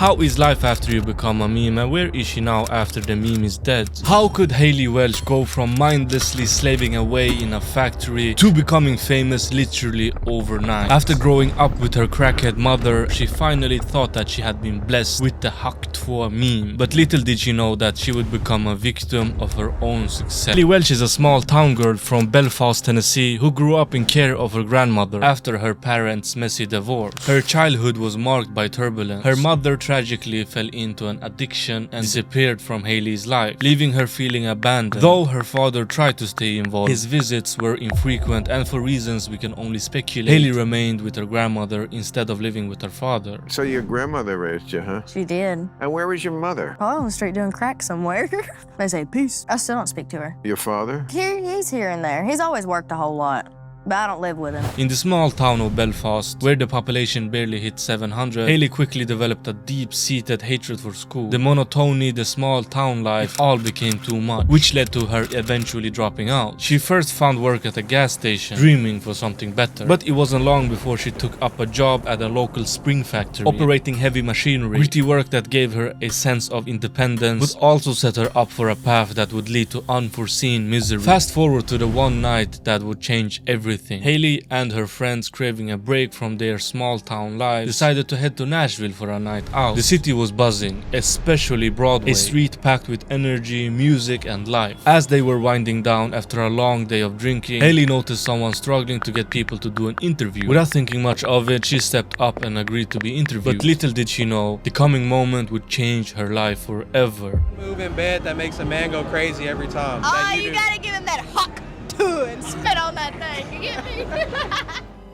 How is life after you become a meme, and where is she now after the meme is dead? How could Haliey Welch go from mindlessly slaving away in a factory to becoming famous literally overnight? After growing up with her crackhead mother, she finally thought that she had been blessed with the Hawk Tuah meme, but little did she know that she would become a victim of her own success. Haliey Welch is a small town girl from Belfast, Tennessee, who grew up in care of her grandmother after her parents' messy divorce. Her childhood was marked by turbulence. Her mother tragically fell into an addiction and disappeared from Haliey's life, leaving her feeling abandoned. Though her father tried to stay involved, his visits were infrequent, and for reasons we can only speculate, Haliey remained with her grandmother instead of living with her father. So your grandmother raised you, huh? She did. And where was your mother? Oh, on the street doing crack somewhere. They say peace. I still don't speak to her. Your father? He's here and there. He's always worked a whole lot. But I don't live with him. In the small town of Belfast, where the population barely hit 700, Haliey quickly developed a deep-seated hatred for school. The monotony, the small town life, all became too much, which led to her eventually dropping out. She first found work at a gas station, dreaming for something better. But it wasn't long before she took up a job at a local spring factory, operating heavy machinery, gritty work that gave her a sense of independence, but also set her up for a path that would lead to unforeseen misery. Fast forward to the one night that would change everything. Haliey and her friends, craving a break from their small town lives, decided to head to Nashville for a night out. The city was buzzing, especially Broadway, a street packed with energy, music and life. As they were winding down after a long day of drinking, Haliey noticed someone struggling to get people to do an interview. Without thinking much of it, she stepped up and agreed to be interviewed. But little did she know, the coming moment would change her life forever. Move in bed that makes a man go crazy every time. Oh, you gotta give him that Hawk Tuah and spit on that thing. You get me?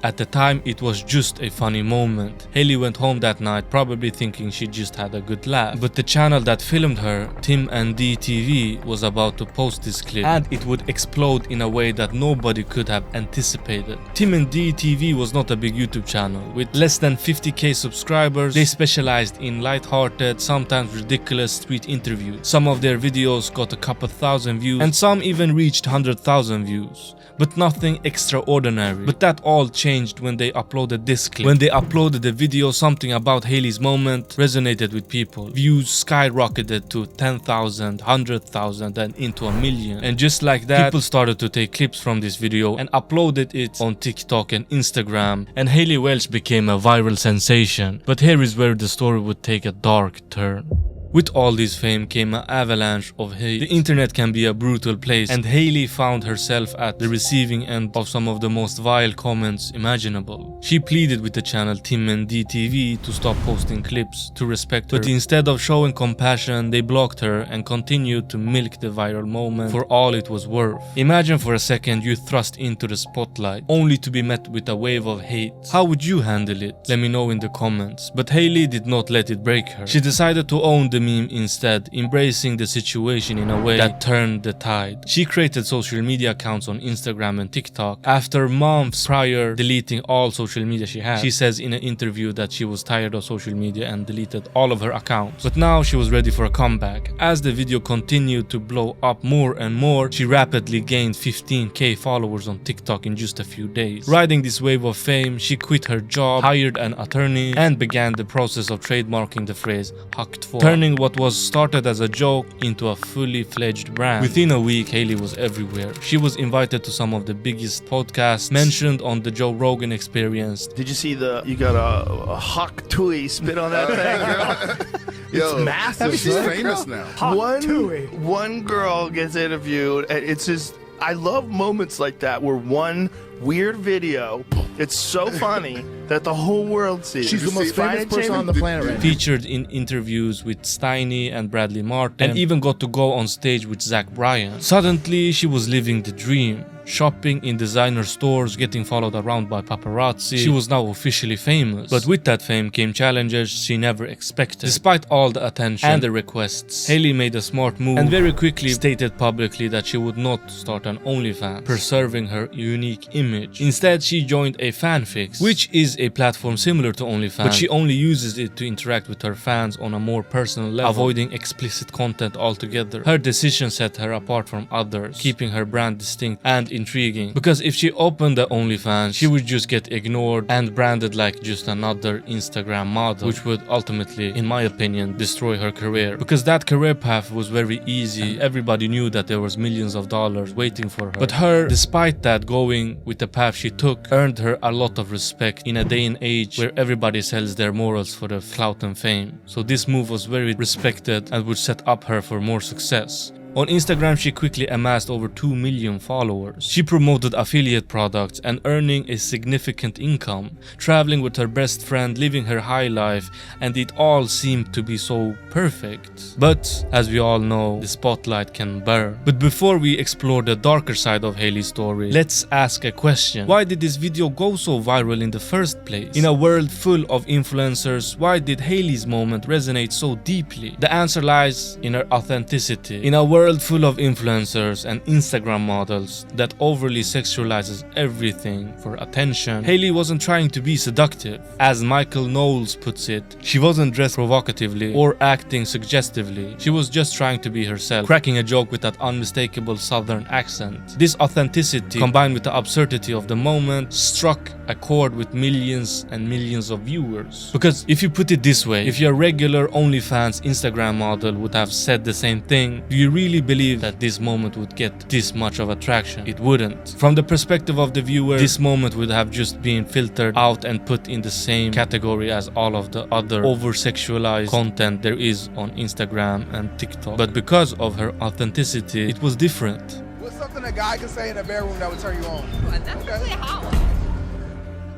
At the time, it was just a funny moment. Haliey went home that night probably thinking she just had a good laugh. But the channel that filmed her, Tim and D TV, was about to post this clip, and it would explode in a way that nobody could have anticipated. Tim and D TV was not a big YouTube channel. With less than 50k subscribers, they specialized in light-hearted, sometimes ridiculous street interviews. Some of their videos got a couple thousand views, and some even reached 100,000 views. But nothing extraordinary. But that all changed when they uploaded this clip. When they uploaded the video, something about Haliey's moment resonated with people. Views skyrocketed to 10,000, 100,000 and into a million. And just like that, people started to take clips from this video and uploaded it on TikTok and Instagram, and Haliey Welch became a viral sensation. But here is where the story would take a dark turn. With all this fame came an avalanche of hate. The internet can be a brutal place, and Haliey found herself at the receiving end of some of the most vile comments imaginable. She pleaded with the channel Tim and D TV to stop posting clips, to respect her, but instead of showing compassion, they blocked her and continued to milk the viral moment for all it was worth. Imagine for a second you thrust into the spotlight, only to be met with a wave of hate. How would you handle it? Let me know in the comments. But Haliey did not let it break her. She decided to own the meme instead, embracing the situation in a way that turned the tide. She created social media accounts on Instagram and TikTok. After months prior deleting all social media she had, she says in an interview that she was tired of social media and deleted all of her accounts. But now she was ready for a comeback. As the video continued to blow up more and more, she rapidly gained 15k followers on TikTok in just a few days. Riding this wave of fame, she quit her job, hired an attorney, and began the process of trademarking the phrase Hawk Tuah, turning what was started as a joke into a fully fledged brand. Within a week, Haliey was everywhere. She was invited to some of the biggest podcasts, mentioned on the Joe Rogan Experience. Did you see you got a Hawk Tuah spit on that thing, girl? Yo, it's massive. she's famous now. One girl gets interviewed, and it's just, I love moments like that where one weird video, it's so funny that the whole world sees. She's the most famous person on the planet right now. Featured in interviews with Steiny and Bradley Martin, and even got to go on stage with Zach Bryan. Suddenly, she was living the dream. Shopping in designer stores, getting followed around by paparazzi. She was now officially famous. But with that fame came challenges she never expected. Despite all the attention and the requests, Haliey made a smart move and very quickly stated publicly that she would not start an OnlyFans, preserving her unique image. Instead, she joined a fanfics, which is a platform similar to OnlyFans, but she only uses it to interact with her fans on a more personal level, avoiding explicit content altogether. Her decision set her apart from others, keeping her brand distinct, and it intriguing, because if she opened the OnlyFans, she would just get ignored and branded like just another Instagram model, which would ultimately, in my opinion, destroy her career, because that career path was very easy. Everybody knew that there was millions of dollars waiting for her. But her, despite that, going with the path she took earned her a lot of respect in a day and age where everybody sells their morals for the clout and fame. So this move was very respected and would set up her for more success. On Instagram, she quickly amassed over 2 million followers. She promoted affiliate products and earning a significant income, traveling with her best friend, living her high life, and it all seemed to be so perfect. But, as we all know, the spotlight can burn. But before we explore the darker side of Haliey's story, let's ask a question. Why did this video go so viral in the first place? In a world full of influencers, why did Haliey's moment resonate so deeply? The answer lies in her authenticity. In a world full of influencers and Instagram models that overly sexualizes everything for attention, Haliey wasn't trying to be seductive. As Michael Knowles puts it, she wasn't dressed provocatively or acting suggestively. She was just trying to be herself, cracking a joke with that unmistakable southern accent. This authenticity, combined with the absurdity of the moment, struck a chord with millions and millions of viewers. Because if you put it this way, if your regular OnlyFans Instagram model would have said the same thing, do you really believe that this moment would get this much of attraction? It wouldn't. From the perspective of the viewer, this moment would have just been filtered out and put in the same category as all of the other over-sexualized content there is on Instagram and TikTok. But because of her authenticity, it was different. What's something a guy can say in a bedroom that would turn you on? That's really a hot one.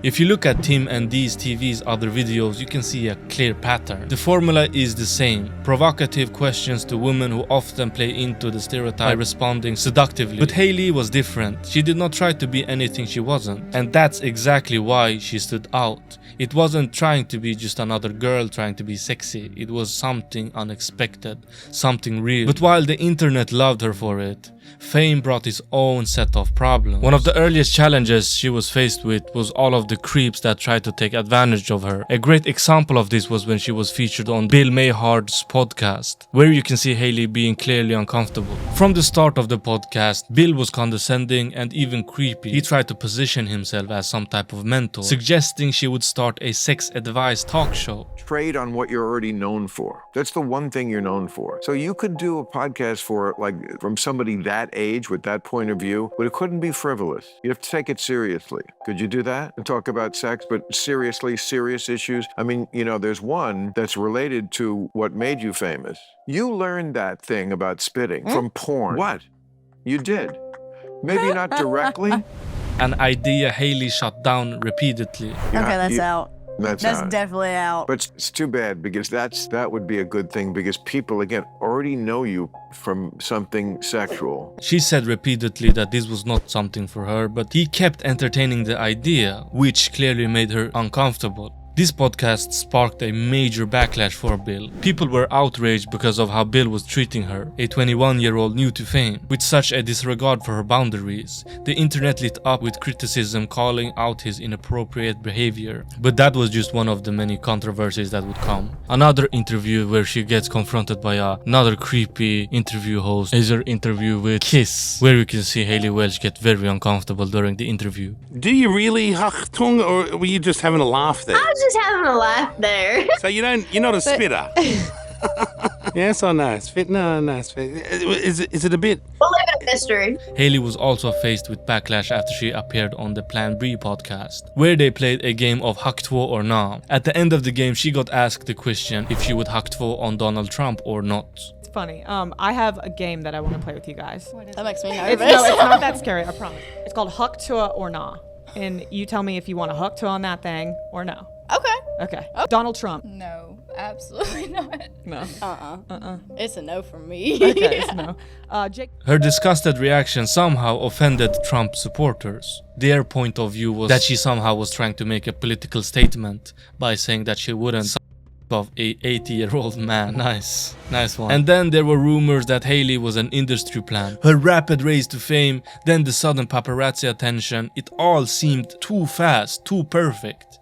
If you look at Tim and Dee's TV's other videos, you can see a clear pattern. The formula is the same. Provocative questions to women who often play into the stereotype by responding seductively. But Haliey was different. She did not try to be anything she wasn't. And that's exactly why she stood out. It wasn't trying to be just another girl trying to be sexy. It was something unexpected, something real. But while the internet loved her for it, fame brought its own set of problems. One of the earliest challenges she was faced with was all of the creeps that tried to take advantage of her. A great example of this was when she was featured on Bill Mayhard's podcast, where you can see Haliey being clearly uncomfortable. From the start of the podcast, Bill was condescending and even creepy. He tried to position himself as some type of mentor, suggesting she would start a sex advice talk show. Trade on what you're already known for. That's the one thing you're known for. So you could do a podcast for, like, from somebody that age with that point of view, but it couldn't be frivolous. You have to take it seriously. Could you do that and talk about sex, but seriously, serious issues? I mean, you know, there's one that's related to what made you famous. You learned that thing about spitting from porn. What? You did. Maybe not directly. An idea Haliey shut down repeatedly. Okay, that's out. That's That's out. definitely out. But it's too bad, because that would be a good thing, because people, again, already know you from something sexual. She said repeatedly that this was not something for her, but he kept entertaining the idea, which clearly made her uncomfortable. This podcast sparked a major backlash for Bill. People were outraged because of how Bill was treating her, a 21-year-old new to fame, with such a disregard for her boundaries. The internet lit up with criticism calling out his inappropriate behavior. But that was just one of the many controversies that would come. Another interview where she gets confronted by another creepy interview host is her interview with Kiss, where you can see Haliey Welch get very uncomfortable during the interview. Do you really, Hawk Tuah, or were you just having a laugh there? I was just having a laugh there. So you're not a spitter? Yes or no? Spit? No, spit. Is it a bit? We'll leave it a mystery. Haliey was also faced with backlash after she appeared on the Plan B podcast, where they played a game of Hawk Tuah or nah. At the end of the game, she got asked the question if she would Hawk Tuah on Donald Trump or not. Funny. I have a game that I want to play with you guys. That makes me It's nervous. not that scary, I promise. It's called Hawk Tuah or Nah. And you tell me if you want to Hawk Tuah on that thing or no. Okay. Donald Trump. No, absolutely not. No. It's a no from me. Okay, it's no. Jake. Her disgusted reaction somehow offended Trump supporters. Their point of view was that she somehow was trying to make a political statement by saying that she wouldn't suck of a 80-year-old man. Nice one. And then there were rumors that Haliey was an industry plant. Her rapid rise to fame, then the sudden paparazzi attention, it all seemed too fast, too perfect.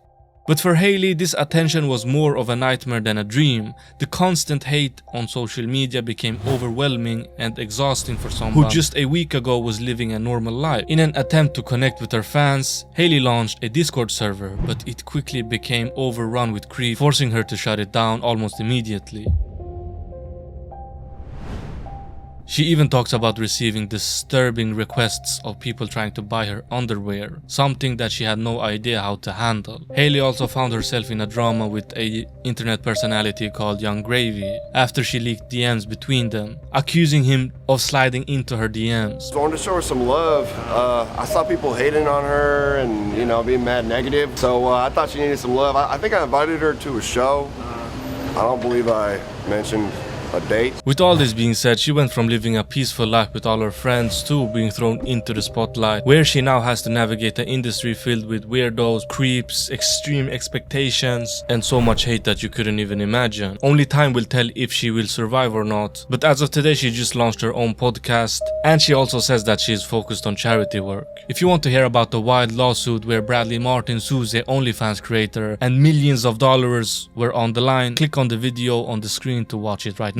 But for Haliey, this attention was more of a nightmare than a dream. The constant hate on social media became overwhelming and exhausting for someone who just a week ago was living a normal life. In an attempt to connect with her fans, Haliey launched a Discord server, but it quickly became overrun with creep, forcing her to shut it down almost immediately. She even talks about receiving disturbing requests of people trying to buy her underwear, something that she had no idea how to handle. Haliey also found herself in a drama with an internet personality called Young Gravy after she leaked DMs between them, accusing him of sliding into her DMs. So I wanted to show her some love. I saw people hating on her and, being mad negative. So I thought she needed some love. I think I invited her to a show. I don't believe I mentioned a date. With all this being said, she went from living a peaceful life with all her friends to being thrown into the spotlight, where she now has to navigate an industry filled with weirdos, creeps, extreme expectations, and so much hate that you couldn't even imagine. Only time will tell if she will survive or not, but as of today she just launched her own podcast, and she also says that she is focused on charity work. If you want to hear about the wild lawsuit where Bradley Martin sues a OnlyFans creator and millions of dollars were on the line, click on the video on the screen to watch it right now.